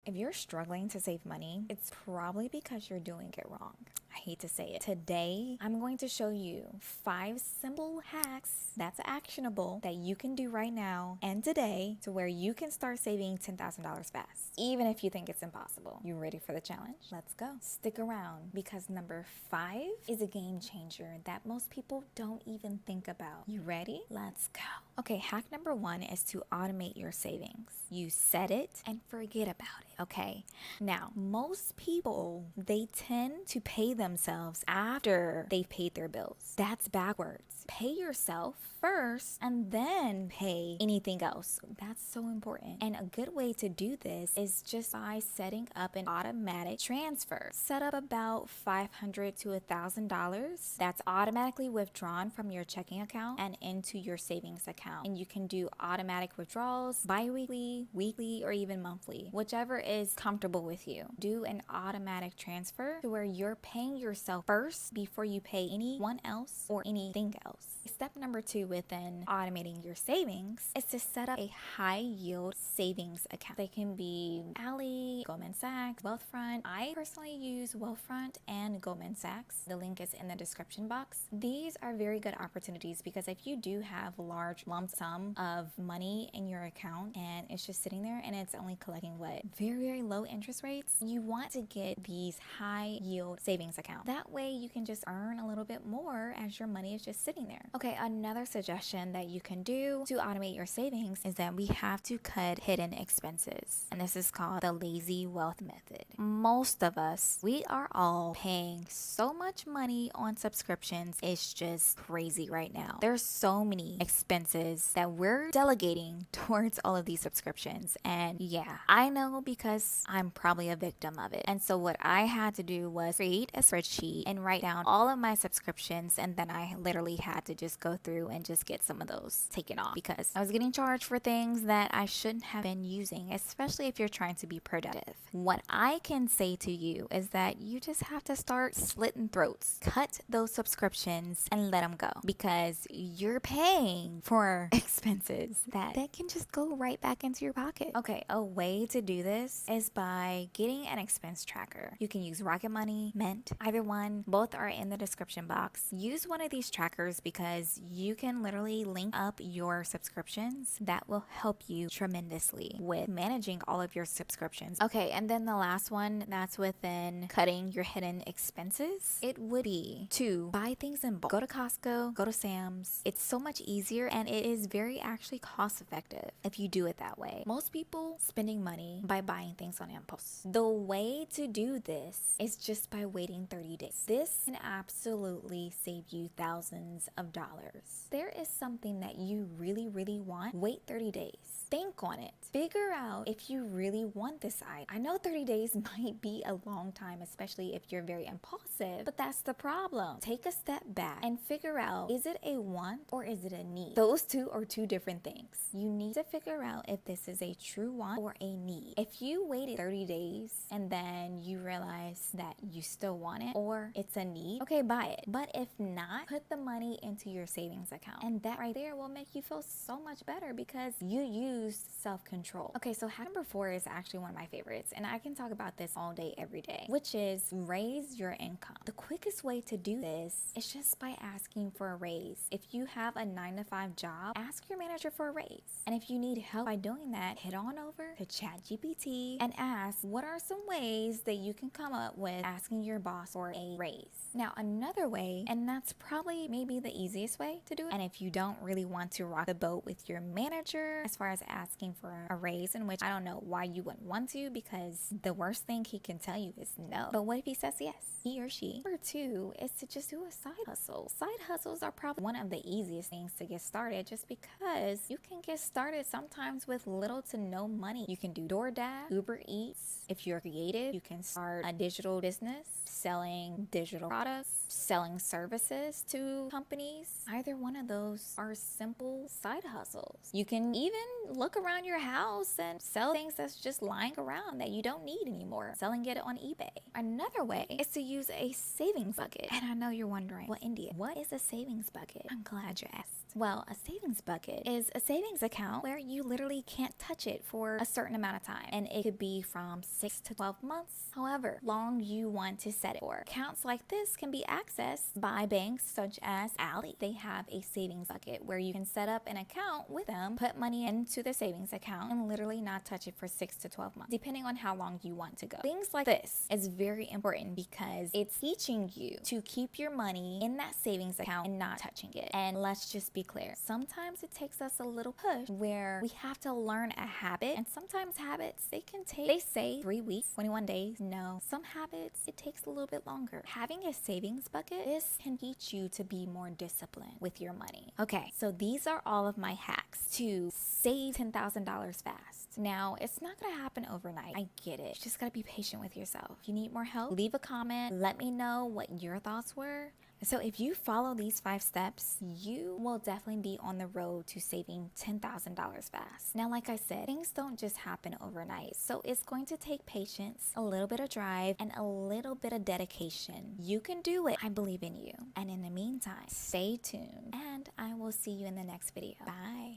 If you're struggling to save money, it's probably because you're doing it wrong. I hate to say it. Today, I'm going to show you 5 simple hacks that's actionable that you can do right now and today to where you can start saving $10,000 fast, even if you think it's impossible. You ready for the challenge? Let's go. Stick around because number 5 is a game changer that most people don't even think about. You ready? Let's go. Okay, hack number 1 is to automate your savings. You set it and forget about it, okay? Now, most people, they tend to pay themselves after they've paid their bills. That's backwards. Pay yourself first and then pay anything else. That's so important. And a good way to do this is just by setting up an automatic transfer. Set up about $500 to $1,000 that's automatically withdrawn from your checking account and into your savings account. And you can do automatic withdrawals bi-weekly, weekly, or even monthly, whichever is comfortable with you. Do an automatic transfer to where you're paying yourself first before you pay anyone else or anything else. Step number 2 within automating your savings is to set up a high yield savings account. They can be Ally, Goldman Sachs, Wealthfront. I personally use Wealthfront and Goldman Sachs. The link is in the description box. These are very good opportunities because if you do have a large lump sum of money in your account and it's just sitting there and it's only collecting very low interest rates, you want to get these high yield savings accounts. That way you can just earn a little bit more as your money is just sitting there. Okay, another suggestion that you can do to automate your savings is that we have to cut hidden expenses. And this is called the lazy wealth method. Most of us, we are all paying so much money on subscriptions. It's just crazy right now. There's so many expenses that we're delegating towards all of these subscriptions. And yeah, I know because I'm probably a victim of it. And so what I had to do was create a spreadsheet and write down all of my subscriptions. And then I literally had to just go through and just get some of those taken off because I was getting charged for things that I shouldn't have been using, especially if you're trying to be productive. What I can say to you is that you just have to start slitting throats. Cut those subscriptions and let them go because you're paying for expenses that can just go right back into your pocket. Okay, a way to do this is by getting an expense tracker. You can use Rocket Money, Mint, either one. Both are in the description box. Use one of these trackers because you can literally link up your subscriptions. That will help you tremendously with managing all of your subscriptions. Okay, and then the last one that's within cutting your hidden expenses, it would be to buy things in bulk. Go to Costco, go to Sam's. It's so much easier and it is very actually cost effective if you do it that way. Most people spending money by buying things on impulse. The way to do this is just by waiting 30 days. This can absolutely save you thousands of dollars. There is something that you really want, wait 30 days. Think on it. Figure out if you really want this item. I know 30 days might be a long time, especially if you're very impulsive, but that's the problem. Take a step back and figure out, is it a want or is it a need? Those two are two different things. You need to figure out if this is a true want or a need. If you waited 30 days and then you realize that you still want it or it's a need, okay, buy it. But if not, put the money into your savings account. And that right there will make you feel so much better because you used self-control. Okay, so hack number 4 is actually one of my favorites, and I can talk about this all day, every day, which is raise your income. The quickest way to do this is just by asking for a raise. If you have a 9-to-5 job, ask your manager for a raise. And if you need help by doing that, head on over to ChatGPT and ask what are some ways that you can come up with asking your boss for a raise. Now, another way, and that's probably maybe the easiest way to do it, and if you don't really want to rock the boat with your manager as far as asking for a raise, in which I don't know why you wouldn't want to because the worst thing he can tell you is no. But what if he says yes? He or she. Number 2 is to just do a side hustle. Side hustles are probably one of the easiest things to get started just because you can get started sometimes with little to no money. You can do DoorDash, Uber Eats. If you're creative, you can start a digital business selling digital products, selling services to companies. Either one of those are simple side hustles. You can even look around your house and sell things that's just lying around that you don't need anymore, selling it on eBay. Another way is to use a savings bucket. And I know you're wondering, well, India, what is a savings bucket? I'm glad you asked. Well, a savings bucket is a savings account where you literally can't touch it for a certain amount of time, and it could be from 6 to 12 months, however long you want to set it for. Accounts like this can be accessed by banks such as Ally. They have a savings bucket where you can set up an account with them, put money into their savings account, and literally not touch it for 6 to 12 months, depending on how long you want to go. Things like this is very important because it's teaching you to keep your money in that savings account and not touching it. And let's just be clear, sometimes it takes us a little push where we have to learn a habit, and sometimes habits, they can take, they say 3 weeks, 21 days. No, some habits, it takes a little bit longer. Having a savings bucket, this can teach you to be more disciplined with your money. Okay, so these are all of my hacks to save $10,000 fast. Now, it's not gonna happen overnight. I get it. You just gotta be patient with yourself. If you need more help, leave a comment. Let me know what your thoughts were. So if you follow these 5 steps, you will definitely be on the road to saving $10,000 fast. Now, like I said, things don't just happen overnight. So it's going to take patience, a little bit of drive, and a little bit of dedication. You can do it. I believe in you. And in the meantime, stay tuned, and I will see you in the next video. Bye.